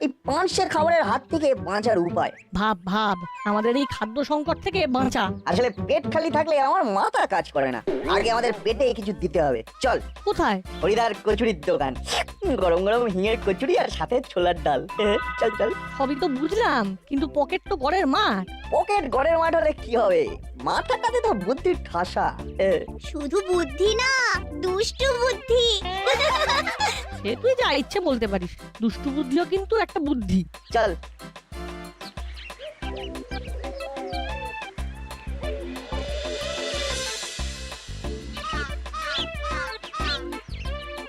এই পাঁচশের খাবারের হাত থেকে বাঁচার উপায়। ভাব ভাব আমাদের এই খাদ্য সংকট থেকে বাঁচা। আসলে পেট খালি থাকলে আমার মাথা কাজ করে না। আগে আমাদের পেটে কিছু দিতে হবে। চল কোথায়? হরিদার কচুরির দোকান, গরম গরম হিঙের কচুরি আর সাথে ছোলার ডাল। চল চল। সবই তো বুঝলাম, কিন্তু পকেট তো ঘরের মাঠ। পকেট ঘরের মাঠ হলে কি হবে, মাথাটাতে তো বুদ্ধির ঠাসা। শুধু বুদ্ধি না, দুষ্টু বুদ্ধি। সে তুই যা ইচ্ছে বলতে পারিস, দুষ্টু বুদ্ধিও কিন্তু একটা বুদ্ধি। চল।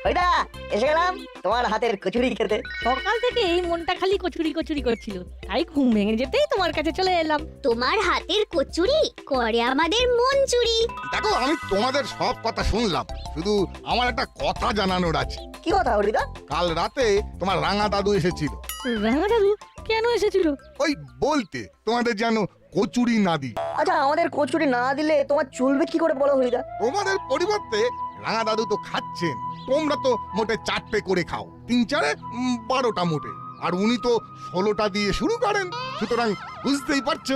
হরিদা, এসে গেলাম তোমার হাতের কচুরি খেতে। সকাল থেকে এই মনটা খালি কচুরি কচুরি করছিল, তাই ঘুম ভেঙে যেতেই তোমার কাছে চলে এলাম। তোমার হাতের কচুরি করে আমাদের মন চুরি। দেখো, আমি তোমাদের সব কথা শুনলাম, শুধু আমার একটা কথা জানানোর আছে। কি কথা হরিদা? কাল রাতে তোমার রাঙা দাদু এসেছিল। রাঙা দাদু কেন এসেছিল? ওই বলতে তোমাদের যেন কচুরি না দিই। আচ্ছা, আমাদের কচুরি না দিলে তোমার চলবে কি করে বলো হরিদা? তোমাদের পরিবর্তে রাঙা দাদু তো খাচ্ছেন, তোমরা তো মোটে 4টে করে খাও, 3 4 12টা মোটে, আর উনি তো 16টা দিয়ে শুরু করেন। সুতরাং বুঝতেই পারছো।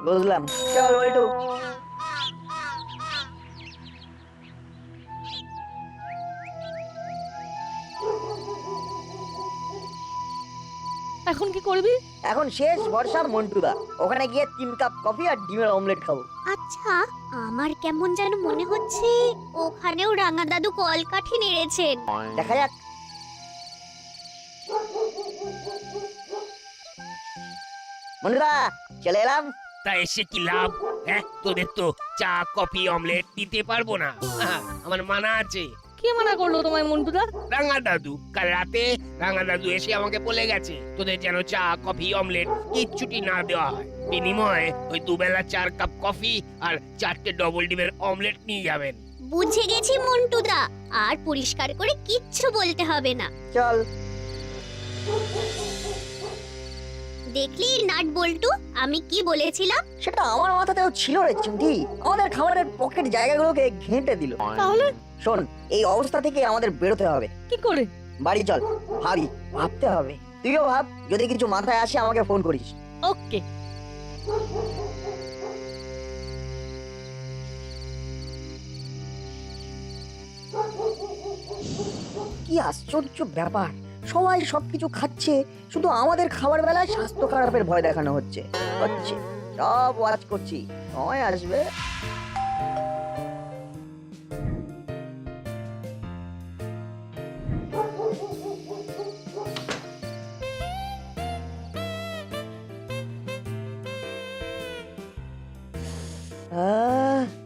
বুঝলাম। চল বল্টু। এখন কি করবি? এখন শেষ ভরসা মন্টুদা, ওখানে গিয়ে 3 কাপ কফি আর ডিমের অমলেট খাবো। আচ্ছা, আমার কেমন যেন মনে হচ্ছে ওখানেও রাঙা দাদু কলকাঠি নেড়েছেন। দেখা যাক। মন্টুদা, চলে এলাম। তা এসে কি লাভ? হ্যাঁ, তোদের তো চা কফি অমলেট দিতে পারবো না। আমার মানা আছে। কে মানা করলো তোমায় মন্টুদা? রাঙা দাদু কাল রাতে রাঙা দাদু এসে আমাকে বলে গেছে তোদের যেন চা কফি অমলেট কিচ্ছুটি না দেওয়া হয়। বিনিময়ে ওই দুবেলা 4 কাপ কফি আর 4টে ডবল ডিমের অমলেট নিয়ে যাবেন। বুঝে গেছি মন্টুদা, আর পরিষ্কার করে কিচ্ছু বলতে হবে না। চল। দেখলি নাট বল্টু, আমি কি বলেছিলাম? সেটা আমার মাথাতেও ছিল রে চিমটি, আমাদের খাবারের পকেট জায়গাগুলোকে ঘেঁটে দিল। তাহলে শোন, এই অবস্থা থেকে আমাদের বেরোতে হবে। কি করে? বাড়ি চল, ভাবতে হবে। তুইও ভাব, যদি কিছু মাথায় আসে আমাকে ফোন করিস। ওকে। কি আশ্চর্য ব্যাপার, সবাই সবকিছু খাচ্ছে, শুধু আমাদের খাবার বেলায় স্বাস্থ্য খারাপের ভয় দেখানো হচ্ছে। সব ওয়াচ করছি, সময় আসবে।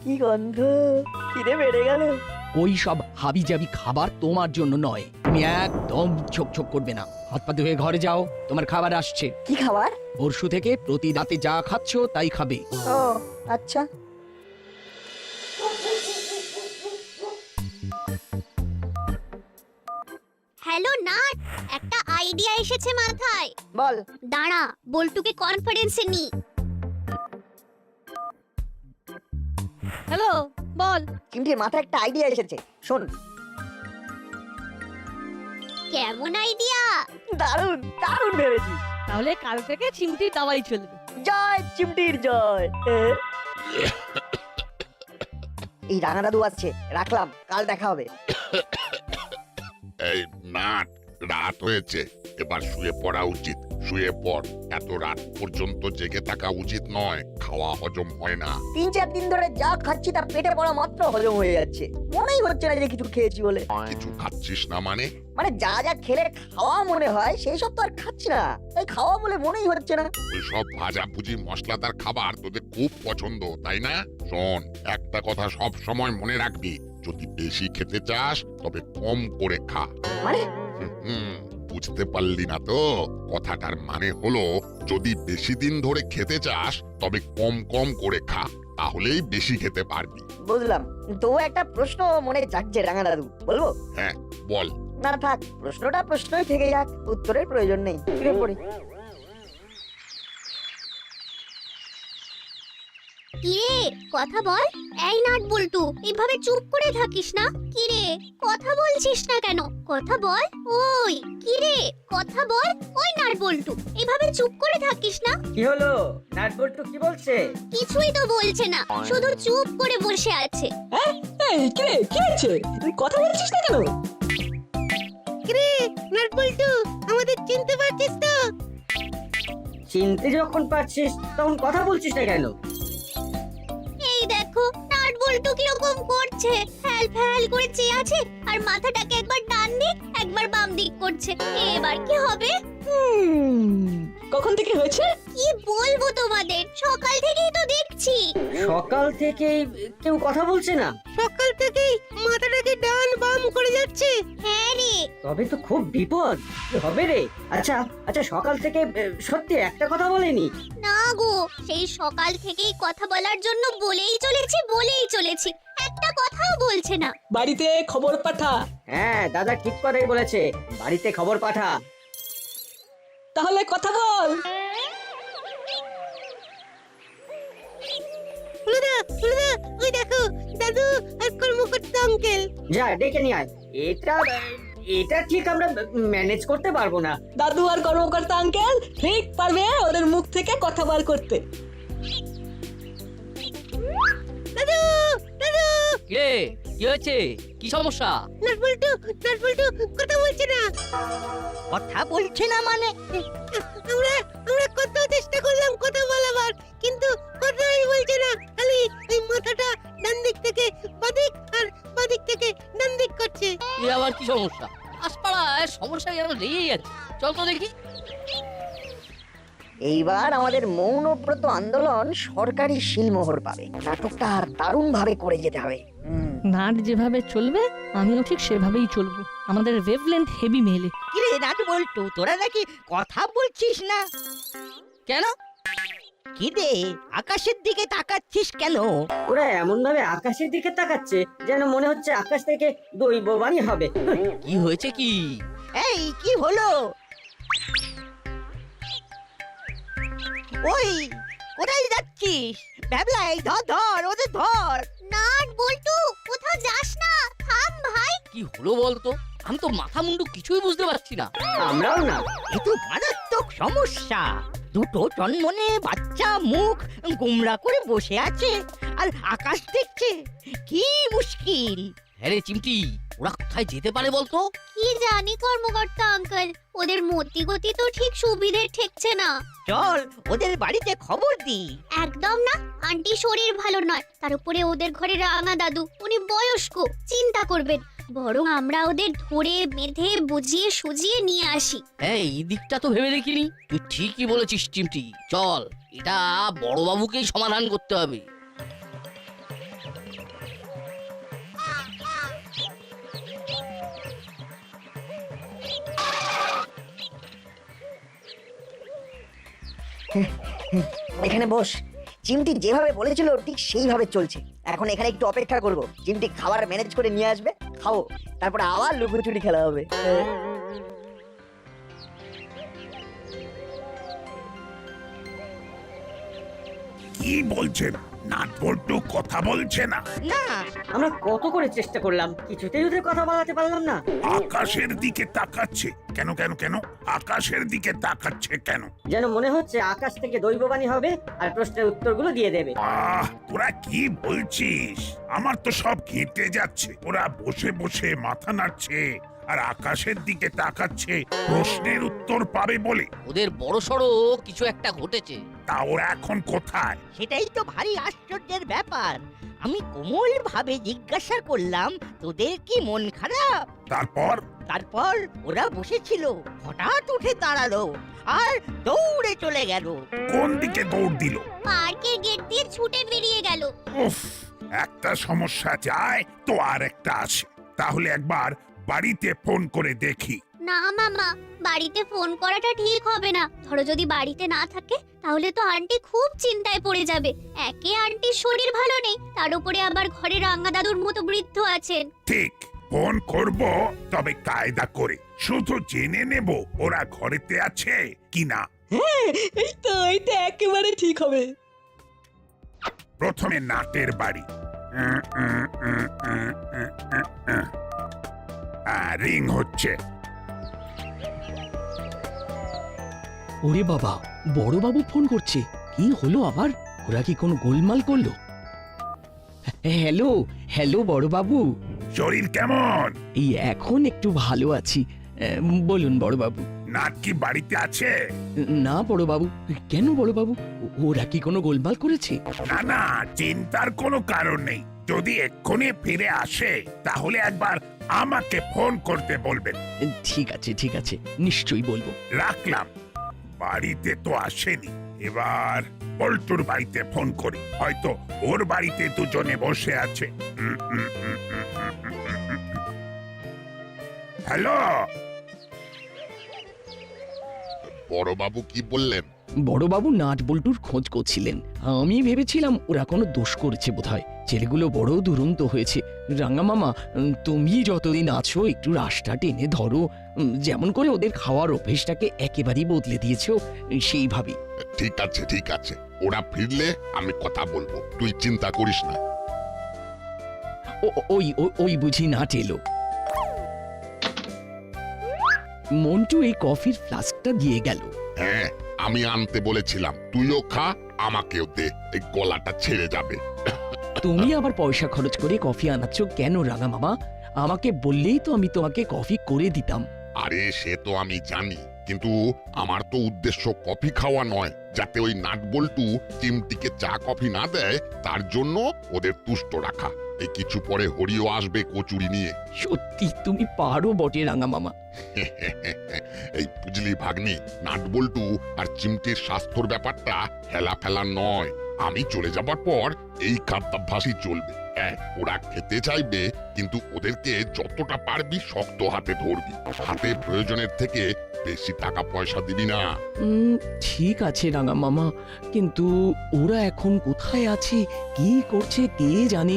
কি গন্ধ, খিদে বেড়ে গেল। ওই সব হাবিজাবি খাবার তোমার জন্য নয়, তুমি একদম ঝকঝক করবে না। হাত পা ধুয়ে ঘরে যাও, তোমার খাবার আসছে। কি খাবার? পরশু থেকে প্রতি রাতে যা খাচ্ছ তাই খাবে। ও আচ্ছা। হ্যালো নাট, একটা আইডিয়া এসেছে মাথায়। বল। দাঁড়া, বল্টুকে কনফারেন্সে নি। হ্যালো, বল। চিমটির মাথায় একটা আইডিয়া এসেছে, শোন। কেমন আইডিয়া? দারুণ দারুণ ভেবেছিস। তাহলে কাল থেকে চিমটি দাওয়াই চলবে। জয় চিমটির জয়। এই রাঙা দাদু আসছে, রাখলাম, কাল দেখা হবে। এই নাট, রাত হয়েছে, এবার শুয়ে পড়া উচিত। শুয়ে পড়, এত রাত পর্যন্ত জেগে থাকা উচিত নয়, খাওয়া হজম হয় না। 3 4 দিন ধরে যা খাচ্ছি তা পেটে পড়া মাত্র হজম হয়ে যাচ্ছে, মনেই হচ্ছে না যে কিছু খেয়েছি বলে। কিছু খাচ্ছিস না মানে? মানে যা যা খেলে খাওয়া মনে হয় সেই সব তো আর খাচ্ছি না, তাই খাওয়া বলে মনেই হচ্ছে না। ওই সব ভাজাভুজি মশলাদার খাবার তোদের খুব পছন্দ, তাই না? শোন, একটা কথা সব সময় মনে রাখবি, যদি বেশি খেতে চাস তবে কম করে খা। মানে? বুঝতে পারলি না তো? কথাটার মানে হলো, যদি বেশি দিন ধরে খেতে চাস তবে কম কম করে খা, তাহলেই বেশি খেতে পারবি। বুঝলাম, তো একটা প্রশ্ন মনে জাগছে রাঙা দাদু, বলবো? হ্যাঁ, বল। না থাক, প্রশ্নটা প্রশ্নই থেকে যাক, উত্তরের প্রয়োজন নেই। ফিরে পড়ি। কিরে কথা বল। এই নাট বল্টু, এইভাবে চুপ করে থাকিস না। কিরে কথা বলছিস না কেন? কথা বল। ওই কিরে কথা বল। ওই নাট বল্টু, এইভাবে চুপ করে থাকিস না। কি হলো? নাটবল্টু কি বলছে? কিছুই তো বলছে না, শুধু চুপ করে বসে আছে। এই কি হয়েছে? তুই কথা বলছিস না কেন? কিরে নাটবল্টু, আমাদের চিনতে পারছিস তো? চিনতে যখন পারছিস তখন কথা বলছিস না কেন? এই দেখো নাট বল্টু কিরকম করছে, ফ্যাল ফ্যাল করে চেয়ে আছে আর মাথাটাকে একবার ডান দিক একবার বাম দিক করছে। এবার কি হবে? কখন থেকে হয়েছে? কি বলবো তোমাদের, সকাল থেকেই তো দেখছি। সকাল থেকেই কেউ কথা বলছে না? সকাল থেকেই মাথাটাকে ডান বাম করে যাচ্ছে। হ্যাঁ রে, তবে তো খুব বিপদ। কি হবে রে? আচ্ছা আচ্ছা, সকাল থেকে সত্যি একটা কথা বলেনি? না গো, সেই সকাল থেকেই কথা বলার জন্য বলেই চলেছি, একটা কথাও বলছে না। বাড়িতে খবর পাঠা। হ্যাঁ, দাদা ঠিক কথাই বলেছে, বাড়িতে খবর পাঠা। তাহলে কথা বল। ওই দেখো দাদু আর কর্মকর্তা আঙ্কেল। যা ডেকে নিয়ে আয়। এটা ঠিক আমরা ম্যানেজ করতে পারবো না। দাদু আর কর্মকর্তা আঙ্কেল ঠিক পারবে ওদের মুখ থেকে কথা বার করতে। দাদু দাদু, কে কি হয়েছে? কি সমস্যা? নাটবল্টু কথা বলছে না। কথা বলছে না মানে? আমরা কত চেষ্টা করলাম কথা বলাবার, কিন্তু কথাই বলছে না। খালি এই মাথাটা ডান দিক থেকে বাদিক আর বাদিক থেকে ডান দিক করছে। এ আবার কি সমস্যা? আশপাড়ায় সমস্যা যেন লেগেই আছে। চল তো দেখি। এইবার আমাদের মৌনব্রত আন্দোলন সরকারি শিলমোহর পাবে। নাটকটা দারুণ ভাবে করে যেতে হবে। নাট যেভাবে চলবে আমিও ঠিক সেভাবেই চলবো। আমাদের ওয়েভলেন্থ হেভি মেলে। কিরে নাটবল্টু, তোরা নাকি কথা বলছিস না? কেন? কি রে, আকাশের দিকে তাকাচ্ছিস কেন? ওরা এমন ভাবে আকাশের দিকে তাকাচ্ছে যেন মনে হচ্ছে আকাশ থেকে দৈববাণী হবে। কি হয়েছে কি? এই কি হলো? ওই কোথায় যাচ্ছিস? ভ্যাবলাই ধর ওদের ধর। নাট বল্টু কোথাও যাস না, থাম ভাই। কি হলো বলতো? আমি তো মাথা মুন্ডু কিছুই বুঝতে পারছি না। আমরাও না। এ তো মারাত্মক সমস্যা। দুটো জন্মনে বাচ্চা মুখ গুমরা করে বসে আছে আর আকাশ দেখছে। কি মুশকিল। হ্যাঁ রে চিমটি, ওরা কোথায় যেতে পারে বলতো? কি জানি কর্মকর্তা আঙ্কেল, ওদের মতি গতি তো ঠিক সুবিধে ঠেকছে না। চল ওদের বাড়িতে খবর দি। একদম না, আন্টি শরীর ভালো নয়, তার উপরে ওদের ঘরে রাঙা দাদু, উনি বয়স্ক, চিন্তা করবেন। বরং আমরা ওদের ধরে বেঁধে বুঝিয়ে সুজিয়ে নিয়ে আসি। এই দিকটা তো ভেবে দেখিনি। তুই ঠিকই বলেছিস চিমটি। চল, এটা বড়বাবুকেই সমাধান করতে হবে। এখানে বস। চিমটি যেভাবে বলেছিল ঠিক সেইভাবে চলছে। এখন এখানে একটু অপেক্ষা করব। চিমটি খাবার ম্যানেজ করে নিয়ে আসবে, খাবো, তারপরে আবার লুকোচুরি খেলা হবে। কি বলছেন? নাটবল্টু কথা বলছে না? না, আমরা কত করে চেষ্টা করলাম, কিছুতেই ওদের কথা বলাতে পারলাম না। আকাশের দিকে তাকাচ্ছে কেন? আকাশের দিকে তাকাচ্ছে কেন? যেন মনে হচ্ছে আকাশ থেকে দৈববাণী হবে আর প্রশ্নের উত্তরগুলো দিয়ে দেবে। তোরা কি বলছিস? আমার তো সব ঘেঁটে যাচ্ছে। ওরা বসে বসে মাথা নাড়ছে আর আকাশের দিকে তাকাচ্ছে প্রশ্নের উত্তর পাবে বলে। ওদের বড় সড়ো কিছু একটা ঘটেছে। তা ওরা এখন কোথায়? সেটাই তো ভারী আশ্চর্যের ব্যাপার। আমি কোমল ভাবে জিজ্ঞাসা করলাম, তোদের কি মন খারাপ? তারপর ওরা বসেছিল, হঠাৎ উঠে দাঁড়ালো আর দৌড়ে চলে গেল। কোন দিকে দৌড় দিল? পার্কের গেট দিয়ে ছুটে বেরিয়ে গেল। উফ, একটা সমস্যা যায় তো আর একটা আসে। তাহলে একবার বাড়িতে ফোন করে দেখি। না মামা, বাড়িতে ফোন করাটা ঠিক হবে না। ধরো যদি বাড়িতে না থাকে তাহলে তো আন্টি খুব চিন্তায় পড়ে যাবে। একে আন্টির শরীর ভালো নেই, তার উপরে আবার ঘরে রাঙা দাদুর মতো বৃদ্ধ আছেন। ঠিক, ফোন করব, তবে কায়দা করে। শুধু জেনে নেব ওরা ঘরেতে আছে কিনা। এই তো একেবারে ঠিক হবে। প্রথমে নাটের বাড়ি। রিং হচ্ছে। ওরে বাবা, বড়বাবু ফোন করছে। কি হলো আবার? ওরা কি কোনো গোলমাল করলো? হ্যালো হ্যালো বড়বাবু। শরীর কেমন? এই এখন একটু ভালো আছি। বলুন বড়বাবু। নাট কি বাড়িতে আছে? না বড়বাবু। কেন বড়বাবু, ওরা কি কোনো গোলমাল করেছে? না না, চিন্তার কোনো কারণ নেই। যদি এক্ষুনি ফিরে আসে তাহলে একবার আমাকে ফোন করতে বলবেন। ঠিক আছে ঠিক আছে, নিশ্চয়ই বলবো। রাখলাম। বাড়িতে তো আসেনি, এবার পল্টুর বাড়িতে ফোন করি। হয়তো ওর বাড়িতে দুজনে বসে আছে। হ্যালো, বড়বাবু কি বললেন? বড়বাবু নাট বল্টুর খোঁজ করছিলেন। আমি ভেবেছিলাম ওরা কোনো দোষ করেছে বোধহয়। ছেলেগুলো বড় দুরন্ত হয়েছে। রাঙা মামা, তুমি যতদিন আছো একটু রাশটা টেনে ধরো। যেমন করে ওদের খাওয়ার অভ্যেসটাকে একেবারেই বদলে দিয়েছো, সেইভাবে। ঠিক আছে ঠিক আছে, ওরা ফিরলে আমি কথা বলবো, তুই চিন্তা করিস না। ওই বুঝি নাট এলো। মন্টু এই কফির ফ্লাস্কটা দিয়ে গেল। হ্যাঁ, আমি আনতে বলেছিলাম, তুইও খা, আমাকেও দে, এই গলাটা ছেড়ে যাবে। তুমি আবার পয়সা খরচ করে কফি আনাচ্ছ কেন রাঙা মামা? আমাকে বললেই তো আমি তোমাকে কফি করে দিতাম। আরে সে তো আমি জানি, কিন্তু আমার তো উদ্দেশ্য কফি খাওয়া নয়। যাতে ওই নাটবল্টু চিমটিকে চা কফি না দেয়, তার জন্য ওদের তুষ্ট রাখা। এই কিছু পরে হরিও আসবে কচুরি নিয়ে। সত্যি তুমি পারো বটে রাঙা মামা। এই বুঝলি ভাগ্নি, নাটবল্টু আর চিমটির স্বাস্থ্যর ব্যাপারটা হেলা ফেলা নয়। আমি চলে যাবার পর এই খাদ্যাভ্যাসই চলবে। ওরা খেতে চাইবে, কিন্তু ওদেরকে যতটা পারবি শক্ত হাতে ধরবি। হাতে প্রয়োজনের থেকে বেশি টাকা পয়সা দিবি না। ঠিক আছে রাঙা মামা, কিন্তু ওরা এখন কোথায় আছে, কি করছে কে জানে।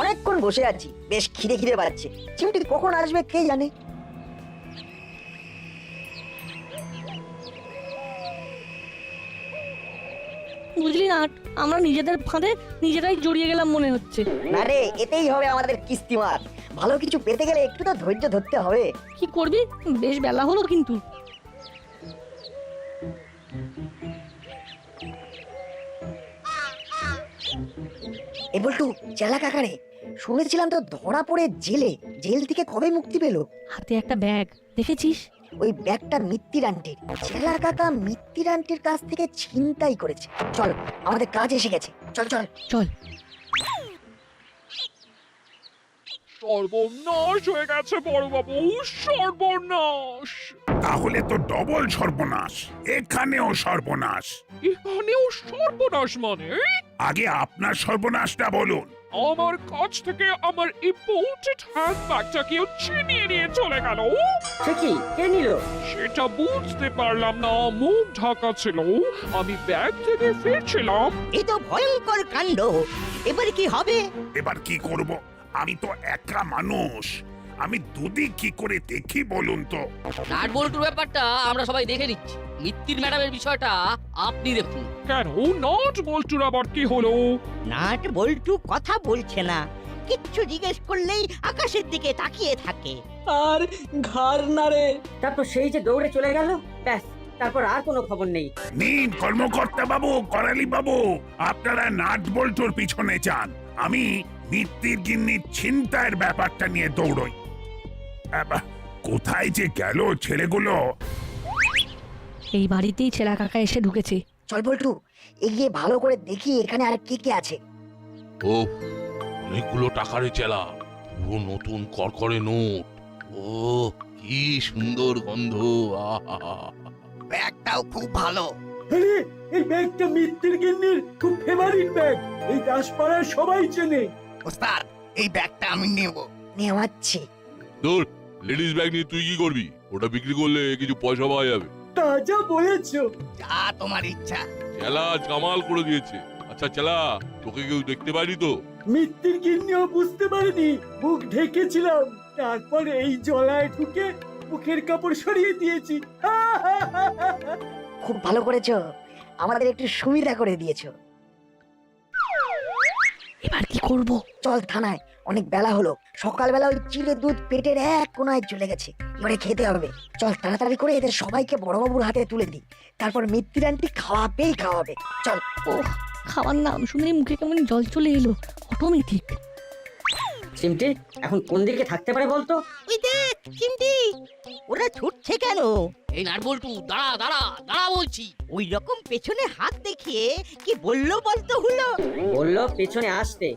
অনেকক্ষণ বসে আছি, বেশ খিদে খিদে পাচ্ছে। চিমটি কখন আসবে কে জানে। বুঝলি না, আমরা নিজেদের ফাঁদে নিজেরাই জড়িয়ে গেলাম মনে হচ্ছে। না রে, এতেই হবে আমাদের কিস্তিমাত। ভালো কিছু পেতে গেলে একটু তো ধৈর্য ধরতে হবে। কি করবি? বেশ বেলা হলো কিন্তু। এ বল্টু, চেলা কাকারে শুনেছিলাম তো ধরা পড়ে জেলে। জেল থেকে কবে মুক্তি পেলো? হাতে একটা ব্যাগ, দেখেছিস? ওই ব্যাগটা মিত্তির আন্টির। চেলা কাকা মিত্তির আন্টির কাছ থেকে ছিনতাই করেছে। চল, আমাদের কাজ এসে গেছে। চল চল চল। সর্বনাশ হয়ে গেছে বড়বাবু, সর্বনাশ। তাহলে তো ডবল সর্বনাশ। এখানেও সর্বনাশ। এখানেও সর্বনাশ মানে? আগে আপনার সর্বনাশটা বলুন। আমার কাছ থেকে আমার ইম্পোর্টেড হ্যান্ডব্যাগটা কেউ ছিনিয়ে নিয়ে চলে গেল। সে কি, কে নিল? সেটা বুঝতে পারলাম না, মুখ ঢাকা ছিল। আমি ব্যাগ থেকে ফিরছিলাম। এ তো ভয়ঙ্কর কাণ্ড। এবার কি হবে? এবার কি করব? আমি তো একা মানুষ। আমি দুদিক কি করে দেখি বলুন তো? নাট বল্টুর ব্যাপারটা আমরা সবাই দেখে নিচ্ছি। মিত্তির ম্যাডামের বিষয়টা আপনি দেখুন। কেন নাট বল্টুর আবার কি হলো? নাট বল্টু কথা বলছে না, কিচ্ছু জিজ্ঞেস করলেই আকাশের দিকে তাকিয়ে থাকে। আর ঘর নাড়ে। তারপর সেই যে দৌড়ে চলে গেল, ব্যাস, তারপর আর কোনো খবর নেই। নিন কর্মকর্তা বাবু, করালি বাবু, আপনারা নাট বল্টুর পিছনে যান। আমি মিত্তির গিন্নির ছিনতাইয়ের ব্যাপারটা নিয়ে দৌড়ই। কোথায় যে গেল ছেলেগুলো? এই বাড়িতেই ছেলা কাকা এসে ঢুকেছে। চল বল্টু, এগিয়ে ভালো করে দেখি এখানে আর কে কে আছে। ও অনেকগুলো টাকারে চেলা, পুরো নতুন করকরে নোট। ও কি সুন্দর গন্ধ। আহা, ব্যাগটাও খুব ভালো। আরে এই ব্যাগটা মিত্তির গিন্নির খুব ফেভারিট ব্যাগ। এই দাসপাড়ার সবাই চেনে। ওস্তাদ, এই ব্যাগটা আমি নেব। নেওয়াচ্ছি। দূর, লেডিস ব্যাগ নিয়ে তুই কি করবি? ওটা বিক্রি করলে কিছু পয়সা পাওয়া যাবে। তা যা বলেছো। যা তোমার ইচ্ছা। চেলা জামাল করে দিয়েছে। আচ্ছা চেলা, তোকে কেউ দেখতে পায়নি তো? মিত্তির গিন্নিও বুঝতে পারেনি, মুখ ঢেকেছিলাম। তারপর এই জলায় ঢুকে মুখের কাপড় সরিয়ে দিয়েছি। খুব ভালো করেছো। আমাদের একটু সুবিধা করে দিয়েছো। এবার কি করব? চল থানায়, অনেক বেলা হলো। সকালবেলা ওই চিড়ে দুধ পেটের এক কোনায় চলে গেছে, এবারে খেতে হবে। চল তাড়াতাড়ি করে এদের সবাইকে বড়বাবুর হাতে তুলে দিই, তারপর মিত্তির আন্টি খাওয়াবেই খাওয়াবে। চল। ওহ, খাবার নাম শুনে মুখে কেমন জল চলে এলো, অটোমেটিক। চিমটি এখন কোন দিকে থাকতে পারে বলতো? ওই দেখ চিমটি, ওরা ছুটছে কেন? এই নাটবল্টু, দাঁড়া দাঁড়া দাঁড়া বলছি। ওই রকম পেছনে হাত দেখিয়ে কি বললো বলতো হলো? বললো পেছনে আসতে।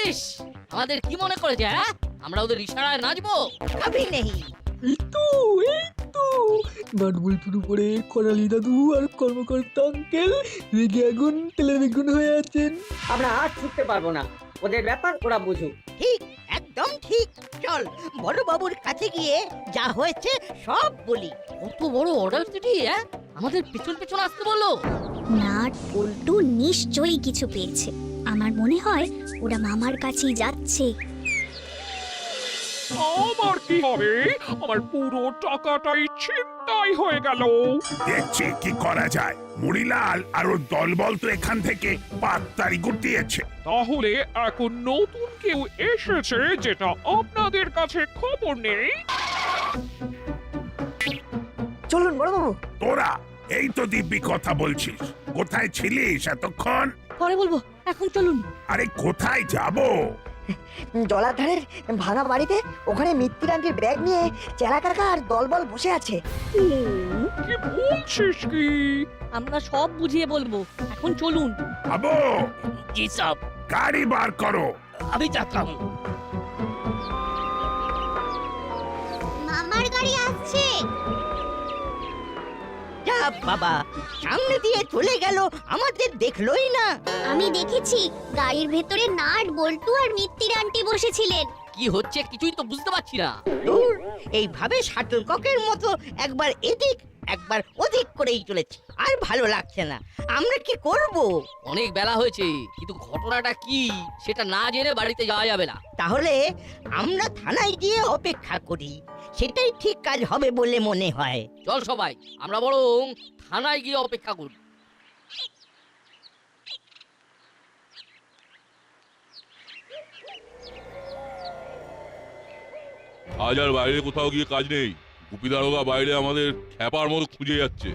ইস, আমাদের কি মনে করেছে? হ্যাঁ, আমরা ওদের ইশারায় নাচবো? কবি নেই। এই তো নাটবল্টুর উপরে করালি দাদু আর কর্মকর্তা আঙ্কেল রেগে আগুন তেলে বেগুন হয়ে আছেন। আমরা আর ছুটতে পারবো না, ওদের ব্যাপার ওরা বুঝুক। ঠিক, একদম ঠিক। চল বড় বাবুর কাছে গিয়ে যা হয়েছে সব বলি। কত বড় অর্ডার দিদি, হ্যাঁ? আমাদের পেছন পেছন আসতে বললো। নাট বল্টু নিশ্চয়ই কিছু পেয়েছে। আমার মনে হয় ওরা মামার কাছেই যাচ্ছে। আমার কি হবে? আমার পুরো টাকাটাই ছিনতাই হয়ে গেল। দেখছি কি করা যায়। মুড়িলাল আর ওর দলবল তো এখান থেকে পাত্তারি গুটিয়েছে। তাহলে এখন নতুন কেউ এসেছে যেটা আপনাদের কাছে খবর নেই। চলুন বড়বাবু। তোরা এই তো দিব্যি কথা বলছিস, কোথায় ছিলিস এতক্ষণ? পরে বলবো, এখন চলুন। আরে কোথায় যাব? জলার ধারের ভাঙা বাড়িতে, ওখানে মিত্তির আন্টির ব্যাগ নিয়ে চেলা কাকা আর দলবল বসে আছে। কি বলছিস কি? আমরা সব বুঝিয়ে বলবো, এখন চলুন। আবো জি সাহেব, গাড়ি বার করো। আমি যাচ্ছি। মামার গাড়ি আসছে। যা বাবা, সামনে দিয়ে চলে গেল, আমাদের দেখলোই না। আমি দেখেছি গাড়ির ভেতরে নাট বল্টু আর মিত্তির আন্টি বসেছিলেন। কি হচ্ছে কিছুই তো বুঝতে পারছি না। দূর, এইভাবে শাটলককের মতো একবার এদিক একবার ওদিক করেই চলেছে, আর ভালো লাগছে না। আমরা কি করব? অনেক বেলা হয়েছে, কিন্তু ঘটনাটা কি সেটা না জেনে বাড়িতে যাওয়া যাবে না। তাহলে আমরা থানায় গিয়ে অপেক্ষা করি, সেটাই ঠিক কাজ হবে বলে মনে হয়। চল সবাই, আমরা বরং থানায় গিয়ে অপেক্ষা করি। আজ আর বাইরে কোথাও গিয়ে কাজ নেই। গুপি দারোগা বাইরে আমাদের খ্যাপার মতো খুঁজে যাচ্ছে।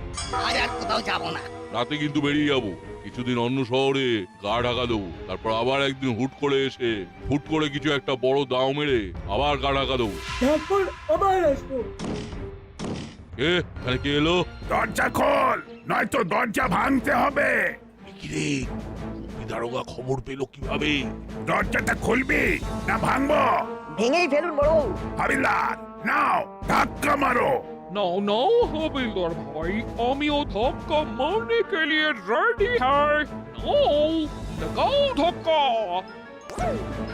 আজ আর কোথাও যাব না। রাতে কিন্তু বেরিয়ে যাবো, কিছুদিন অন্য শহরে গা ঢাকা দেবো, তারপর আবার একদিন হুট করে এসে হুট করে কিছু একটা বড় দাও মেরে আবার গা ঢাকা দেবো। তারপর আবার আসবো। এখানে কে এলো? দরজা খোল, নয়তো দরজা ভাঙতে হবে। কিরে, গুপি দারোগা খবর পেলো কিভাবে? দরজাটা খুলবি না ভাঙবো? ভেঙেই ফেলুন বড়বাবু। হাবিলদার নাও, ধাক্কা মারো। नाउ नाउ हविलदार भाई, आमियो धक्का मारने के लिए रेडी है। नाउ लगाओ धक्का।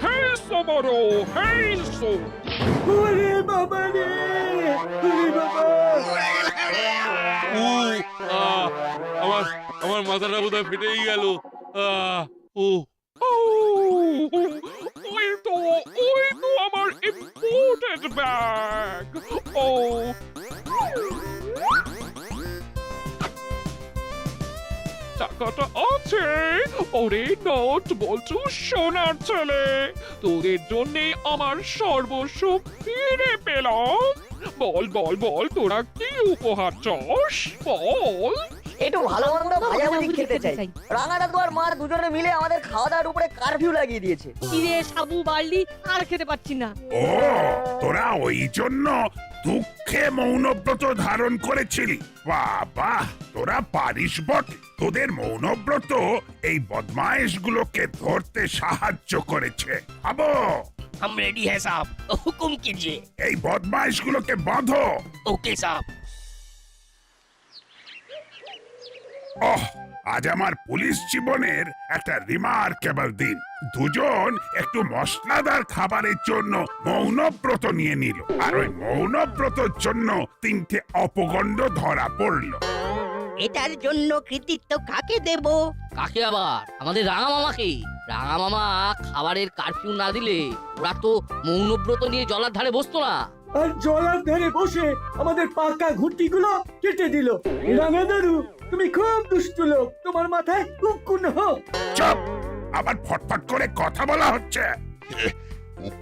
हे समरो, हे सो। ওরে বাবা রে, ওরে বাবা। আমার মাথাটা বোধহয় ফেটেই গেল। ওই তো আমার ইম্পোর্টেড ব্যাগ। ও টাকাটা আছে। ওরে নোট বলছো সোনার ছেলে, তোদের জন্য আমার সর্বস্ব ফিরে পেলাম। বল বল বল, তোরা কি উপহার চাস বল। একটু ভালো মন্দ ভাজাভুজি খেতে চাই। রাঙা দাদু আর মার দুজনে মিলে আমাদের খাওয়া দাওয়ার উপরে কারফিউ লাগিয়ে দিয়েছে। কিরে সাবু বার্লি, আর খেতে পাচ্ছি না। ও তোরা ওই জন্য দুঃখে মৌনব্রত ধারণ করেছিলি? বাবা, তোরা পারিস বটে। তোদের মৌনব্রত এই বদমাইশগুলোকে ধরতে সাহায্য করেছে। আবো हम रेडी है साहब, हुकुम कीजिए। এই বদমাইশগুলোকে বাঁধো। ओके साहब। ওহ, আজ আমার পুলিশ জীবনের একটা রিমার্কেবল দিন। দুজন একটু মশলাদার খাবারের জন্য মৌনব্রত নিয়ে নিল, আর ওই মৌনব্রতর জন্য 3টে অপগণ্ড ধরা পড়লো। এটার জন্য কৃতিত্ব কাকে দেব? কাকে আবার? আমাদের রাঙা মামাকে। রাঙা মামা খাবারের কারফিউ না দিলে ওরা তো মৌনব্রত নিয়ে জলার ধারে বসতো না। আর জলার ধারে বসে আমাদের পাকা ঘুটিগুলো কেটে দিল। রাঙা দাদু তুমি খুব দুষ্টু লোক, তোমার মাথায় উকুন হোক। চুপ! আবার ফটফট করে কথা বলা হচ্ছে।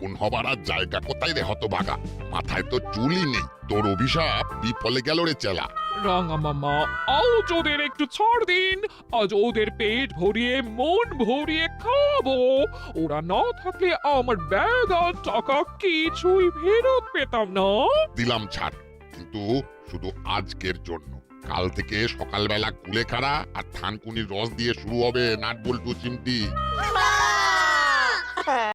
কোন হবার আর জায়গা কোথায় রে হতভাগা? মাথায় তো চুলই নেই। তোর অভিশাপ বিফলে গেল রে চেলা। রাঙা মামা আজ ওদের একটু ছাড় দিন, আজ ওদের পেট ভরিয়ে মন ভরিয়ে খাবো। ওরা না থাকলে আমার ব্যাগ আর টাকা কিছুই ফেরত পেতাম না। দিলাম ছাড়, কিন্তু শুধু আজকের জন্য। কাল থেকে সকালবেলা কুলেখাড়া আর থানকুনির রস দিয়ে শুরু হবে নাট বল্টু চিমটি।